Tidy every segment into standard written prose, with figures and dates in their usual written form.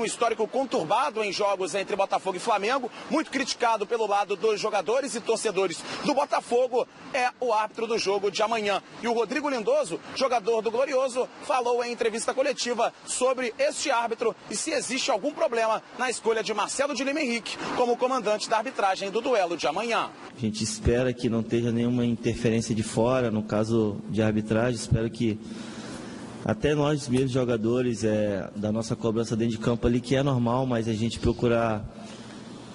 um histórico conturbado em jogos entre Botafogo e Flamengo, muito criticado pelo lado dos jogadores e torcedores do Botafogo, é o árbitro do jogo de amanhã. E o Rodrigo Lindoso, jogador do Glorioso, falou em entrevista coletiva sobre este árbitro e se existe algum problema na escolha de Marcelo de Lima Henrique como comandante da arbitragem do duelo de amanhã. A gente espera que não esteja nenhuma interferência de fora, no caso de arbitragem. Espero que até nós mesmos jogadores, da nossa cobrança dentro de campo ali, que é normal, mas a gente procurar,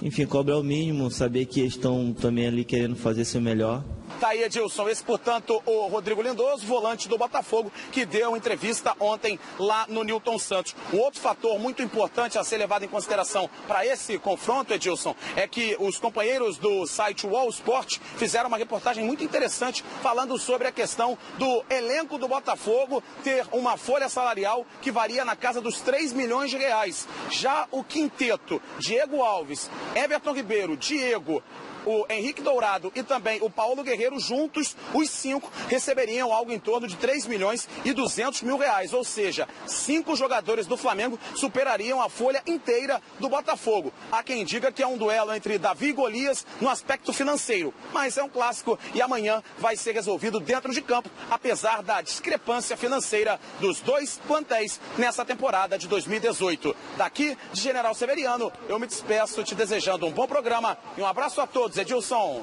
enfim, cobrar o mínimo, saber que eles estão também ali querendo fazer seu melhor. Tá aí, Edilson, esse, portanto, o Rodrigo Lindoso, volante do Botafogo, que deu entrevista ontem lá no Newton Santos. Um outro fator muito importante a ser levado em consideração para esse confronto, Edilson, é que os companheiros do site Wall Sport fizeram uma reportagem muito interessante falando sobre a questão do elenco do Botafogo ter uma folha salarial que varia na casa dos 3 milhões de reais. Já o quinteto, Diego Alves, Everton Ribeiro, Diego, o Henrique Dourado e também o Paulo Guerreiro, juntos, os 5 receberiam algo em torno de 3 milhões e 200 mil reais. Ou seja, 5 jogadores do Flamengo superariam a folha inteira do Botafogo. Há quem diga que é um duelo entre Davi e Golias no aspecto financeiro. Mas é um clássico e amanhã vai ser resolvido dentro de campo, apesar da discrepância financeira dos dois plantéis nessa temporada de 2018. Daqui, de General Severiano, eu me despeço te desejando um bom programa e um abraço a todos. Edilson.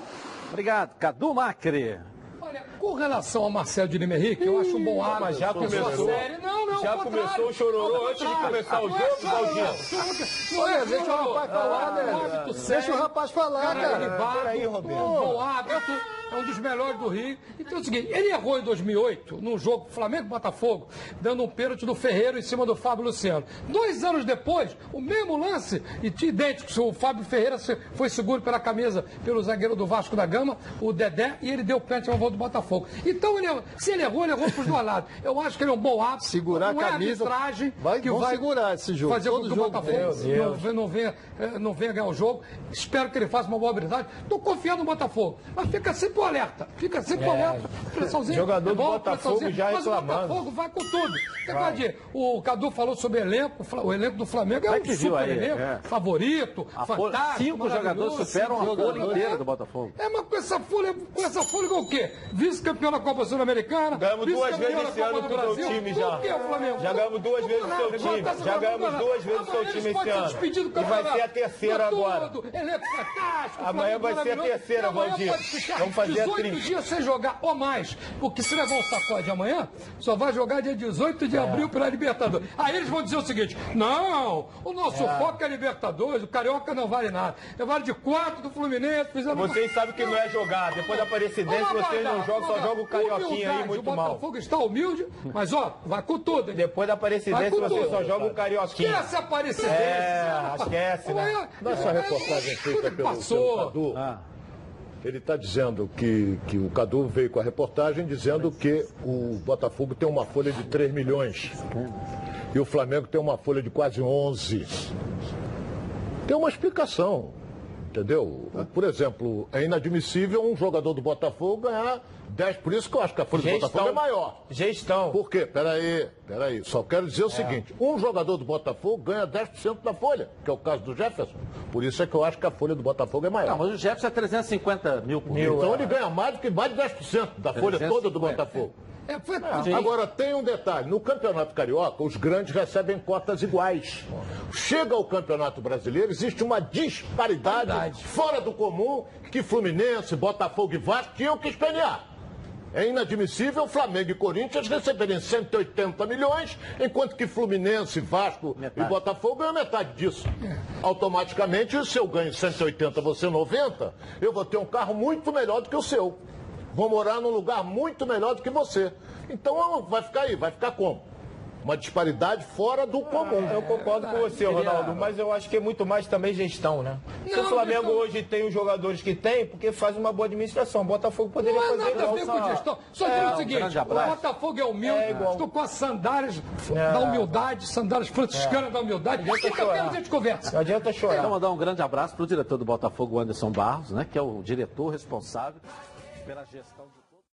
Obrigado. Cadu Macri. Olha, com relação ao Marcelo de Lima Henrique, eu acho um bom árbitro. Mas já começou. Já começou o chororô antes de começar o jogo, Valdir. Olha, deixa o rapaz falar, né? Deixa o rapaz falar, cara. Peraí, Roberto. Bom árbitro, é um dos melhores do Rio. Então é o seguinte, ele errou em 2008, num jogo Flamengo-Botafogo, dando um pênalti do Ferreira em cima do Fábio Luciano. 2 anos depois, o mesmo lance, idêntico, o Fábio Ferreira foi seguro pela camisa pelo zagueiro do Vasco da Gama, o Dedé, e ele deu pênalti a favor do Botafogo. Então, se ele errou pros dois lados. Eu acho que ele é um bom árbitro. Segurar a camisa. Arbitragem que vai vai segurar esse jogo. Fazer com que o Botafogo não venha ganhar o jogo. Espero que ele faça uma boa habilidade. Estou confiando no Botafogo. Mas fica sempre alerta. Fica sempre alerta. Pressãozinha. Jogador do Botafogo já reclamando. Mas o Botafogo vai com tudo. O Cadu falou sobre o elenco. O elenco do Flamengo é um super elenco. Favorito, fantástico. 5 jogadores superam a folha inteira do Botafogo. Mas com essa folha igual o quê? Vice-campeão da Copa Sul-Americana. Ganhamos 2 vezes esse ano com o seu time já. Já ganhamos 2 vezes o seu time. Já ganhamos 2 vezes o seu time esse ano. E vai ser a terceira agora. Elenco fantástico. Amanhã vai ser a terceira, Valdir. Vamos fazer a 18 dias sem jogar, ou mais. Porque se levar um sacode amanhã, só vai jogar dia 18 de abril pela Libertadores. Aí eles vão dizer o seguinte: não, o nosso foco é Libertadores, o Carioca não vale nada. Vale de 4 do Fluminense. Vocês sabem que não é jogar. Depois da Aparecidense, vocês não jogam, só jogam o Carioquinha aí muito mal. O Botafogo está humilde, mas vai com tudo. Hein? Depois da Aparecidense, vocês só jogam o Carioquinha. Esquece a Aparecidense. Esquece, né? Nessa reportagem feita pelo seu Cadu, ele está dizendo que o Cadu veio com a reportagem dizendo que o Botafogo tem uma folha de 3 milhões e o Flamengo tem uma folha de quase 11. Tem uma explicação, entendeu? Por exemplo, é inadmissível um jogador do Botafogo ganhar 10, por isso que eu acho que a folha do Botafogo é maior. Gestão. Por quê? Peraí. Só quero dizer o seguinte, um jogador do Botafogo ganha 10% da folha, que é o caso do Jefferson. Por isso é que eu acho que a folha do Botafogo é maior. Não, mas o Jefferson é 350 mil por mês. Então ele ganha mais do que 10% da folha toda do Botafogo. Agora, tem um detalhe. No Campeonato Carioca, os grandes recebem cotas iguais. Chega ao Campeonato Brasileiro, existe uma disparidade fora do comum que Fluminense, Botafogo e Vasco tinham que escanear. É inadmissível Flamengo e Corinthians receberem 180 milhões, enquanto que Fluminense, Vasco e Botafogo ganham metade disso. Automaticamente, se eu ganho 180, você 90, eu vou ter um carro muito melhor do que o seu. Vou morar num lugar muito melhor do que você. Então vai ficar aí, vai ficar como? Uma disparidade fora do comum. Eu concordo com você, Ronaldo, mas eu acho que é muito mais também gestão, né? Se o Flamengo hoje tem os jogadores que tem, porque faz uma boa administração. O Botafogo poderia fazer nada a ver com gestão. Só dizer o seguinte, o Botafogo é humilde, estou com as sandálias da humildade, sandálias franciscanas da humildade. Quinta-feira a gente conversa. Não adianta chorar. Então, mandar um grande abraço para o diretor do Botafogo, Anderson Barros, né, que é o diretor responsável pela gestão de